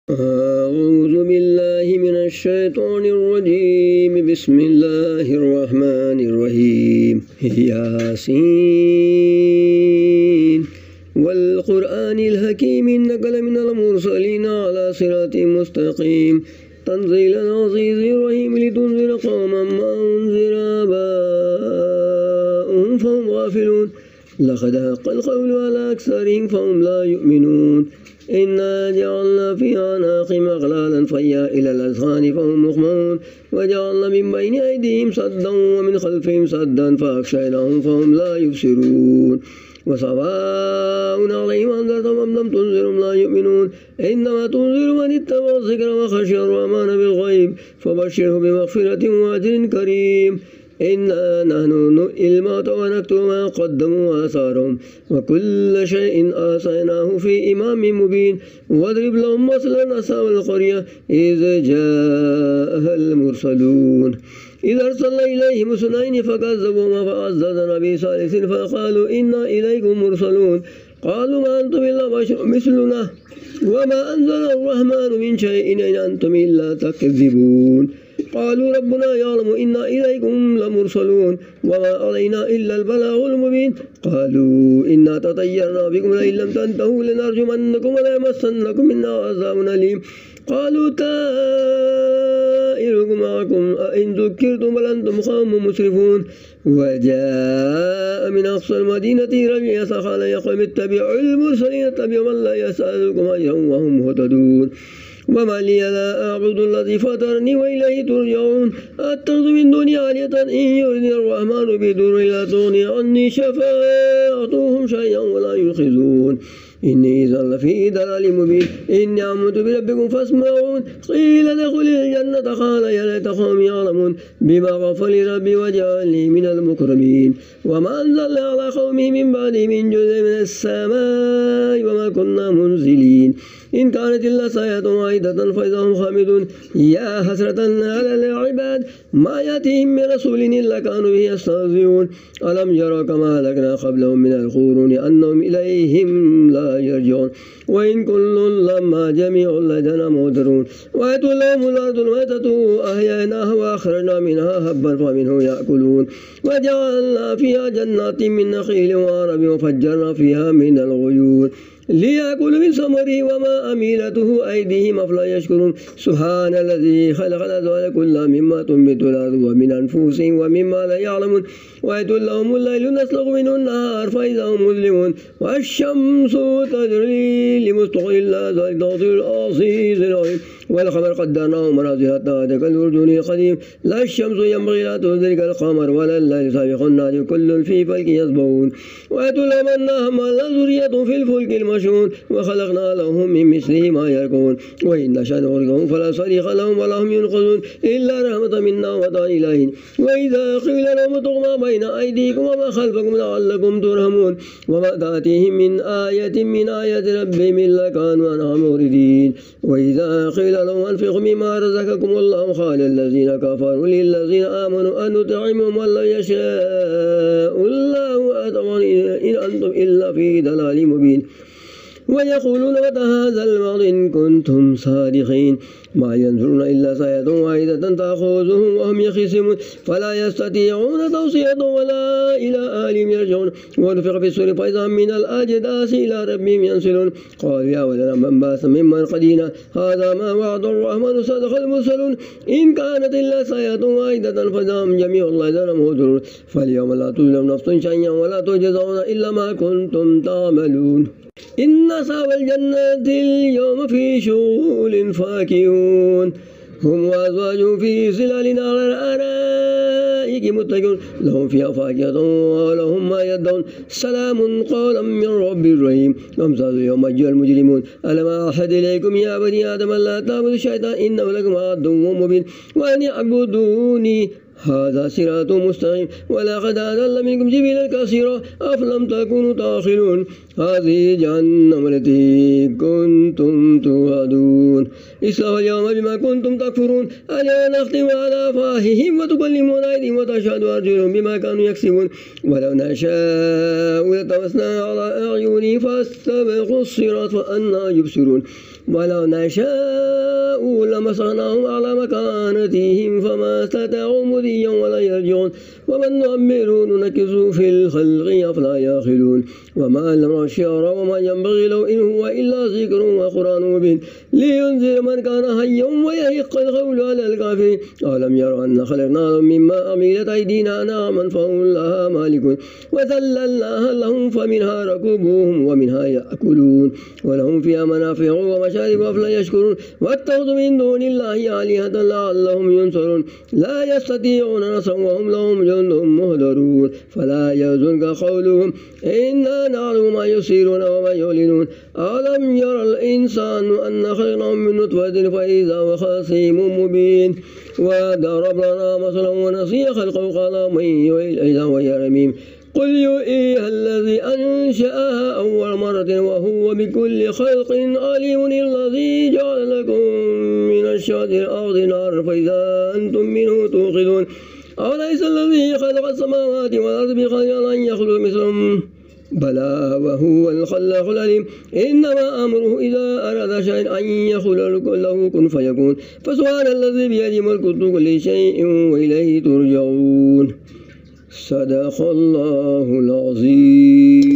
أعوذ بالله من الشيطان الرجيم بسم الله الرحمن الرحيم ياسين والقرآن الحكيم إنك لمن المرسلين على صراط مستقيم تنزيل العزيز الرحيم لتنذر قوما ما أنذر آباؤهم فهم غافلون لقد حق القول على أكثرهم فهم لا يؤمنون إنا جعلنا في أعناقهم أغلالا فهي إلى الأذقان فهم مقمحون وجعلنا من بين أيديهم سدا ومن خلفهم سدا فأغشيناهم فهم لا يبصرون وسواء عليهم أنذرتهم أم لم تنذرهم لا يؤمنون إنما تنذر من اتبع الذكر وخشي الرحمن بالغيب فبشره بمغفرة وأجر كريم إنا نحن نحيي الموتى ونكتب ما قدموا وآثارهم وكل شيء أحصيناه في إمام مبين واضرب لهم مثلا أصحاب القرية إذ جاءها المرسلون إذ أرسلنا إليهم اثنين فكذبوهما فعززنا بثالث فقالوا إنا إليكم مرسلون قالوا ما أنتم إلا بشر مثلنا وما أنزل الرحمن من شيء إن أنتم إلا تكذبون قالوا ربنا يعلم إنا إليكم لمرسلون وما علينا إلا البلاغ المبين قالوا إنا تطيرنا بكم لئن لم تنتهوا لنرجمنكم وليمسنكم منا عذاب أليم قالوا طائركم معكم أئن ذكرتم بل أنتم قوم مسرفون وجاء من أقصى المدينة رجل يسعى قال يا قوم اتبعوا المرسلين اتبعوا من لا يسألكم أجرا وهم مهتدون وما لي لا أعبد الذي فطرني وإليه ترجعون أتخذ من دونه آلهة إن يردني الرحمن بضر لا تغني عني شفاعتهم شيئا ولا ينقذون إني إذا لفي ضلال مبين إني آمنت بربكم فاسمعون قيل ادخل الجنة قال يا ليت قومي يعلمون بما غفر لي ربي وجعلني من المكرمين وما أنزلنا على قومه من بعده من جزء من السماء وما كنا منزلين إن كانت إلا صيحة واحدة فإذا هم خامدون يا حسرة على العباد ما يأتيهم من رسول إلا كانوا به يستهزئون ألم يروا كما أهلكنا قبلهم من القرون أنهم إليهم لا يرجعون وإن كل لما جميع لدينا محضرون وآتوا لهم الأرض الميتة أحييناها وأخرجنا منها حبا فمنه يأكلون وجعلنا فيها جنات من نخيل وعنب وفجرنا فيها من العيون ليأكلوا من ثمره وما أميلته أيديهم أفلا يشكرون سبحان الذي خلق الأزواج كلها مما تنبت الأرض ومن أنفسهم ومما لا يعلمون وآتوا لهم الليل نسلخ منه النهار فإذا هم مظلمون والشمس تجري لمستقر لها ذلك تقدير العزيز العليم والقمر قدرناه منازل حتى عاد كالأرجون القديم لا الشمس ينبغي لا تدرك القمر ولا الليل سابق النهار كل في فلك يسبحون وآتوا لهم النهم على ذرية في الفلك المشحون وخلقنا لهم من مثله ما يركبون وإن نشأ نغرقهم فلا صريخ لهم ولا هم ينقذون إلا رحمة منا وعطاء إلهي وإذا قيل لهم اتقوا ما بين أيديكم وما خلفكم لعلكم ترحمون وما تأتيهم من آية من آيات ربهم إلا كانوا عنها معرضين وإذا قيل لهم أنفقوا مما رزقكم الله قال الذين كفروا للذين آمنوا أن نطعمهم ولا يشاء الله أطعمني إن أنتم إلا في ضلال مبين ويقولون متى هذا الوعد إن كنتم صادقين ما ينظرون إلا صيحة واحدة تأخذهم وهم يخصمون فلا يستطيعون توصية ولا إلى أهلهم يرجعون ونفخ في الصور فإذا من الأجداث إلى ربهم ينسلون قالوا يا ويلنا من بعث من مرقدنا هذا ما وعد الرحمن صدق المرسلون إن كانت إلا صيحة واحدة فإذا هم جميع لدينا محضرون فاليوم لا تظلم نفس شيئا ولا تجزون إلا ما كنتم تعملون إن أصحاب الجنة اليوم في شغل فاكهون هم وأزواجهم في ظلال على الأرائك متكئون لهم فيها فاكهة ولهم ما يدعون سلام قولا من رب رحيم وامتازوا اليوم أيها المجرمون ألم أعهد إليكم يا بني آدم لا تعبدوا الشيطان إنه لكم عدو مبين وأن اعبدوني هذا صراط مستقيم ولقد أضل منكم جبلا كثيرا أفلم تكونوا تعقلون هذه جهنم التي كنتم توعدون اصلوها اليوم بما كنتم تكفرون اليوم نختم على أفواههم وتكلمنا أيديهم وتشهد أرجلهم بما كانوا يكسبون ولو نشاء لطمسنا على أعينهم فاستبقوا الصراط فأنى يبصرون ولو نشاء لمسخناهم على مكانتهم فما استطاعوا مضيا ولا يرجعون ومن نؤمره ننكسه في الخلق أفلا يعقلون وما لم الشعر وما ينبغي له إن هو إلا ذكر وقرآن مبين لينذر من كان حيا ويحق القول على الكافرين أولم يروا أن خلقنا لهم مما عملت أيدينا نعما فهم لها مالكون وذللناها لهم فمنها ركوبهم ومنها يأكلون ولهم فيها منافع ومشارب أفلا يشكرون واتخذوا من دون الله آلهة لعلهم ينصرون لا يستطيعون نصرا وهم لهم جند مهدرون فلا يحزنك قولهم إنا نعلم ما يسرون وما يعلنون ألم يرى الإنسان أن خلقناه من نطفة فإذا هو خصيم مبين وضرب لنا مثلا ونسي خلقه قال من يحيي العظام وهي رميم قل يحييها الذي أنشأها أول مرة وهو بكل خلق عليم الذي جعل لكم من الشجر الأرض نارا فإذا أنتم منه توقدون أوليس الذي خلق السماوات والأرض بقادر أن يخلق مثلهم بلى وهو الخلاق العليم إنما أمره إذا أراد شيئا أن يقول له كن فيكون فسبحان الذي بيده ملك كل شيء وإليه ترجعون صدق الله العظيم.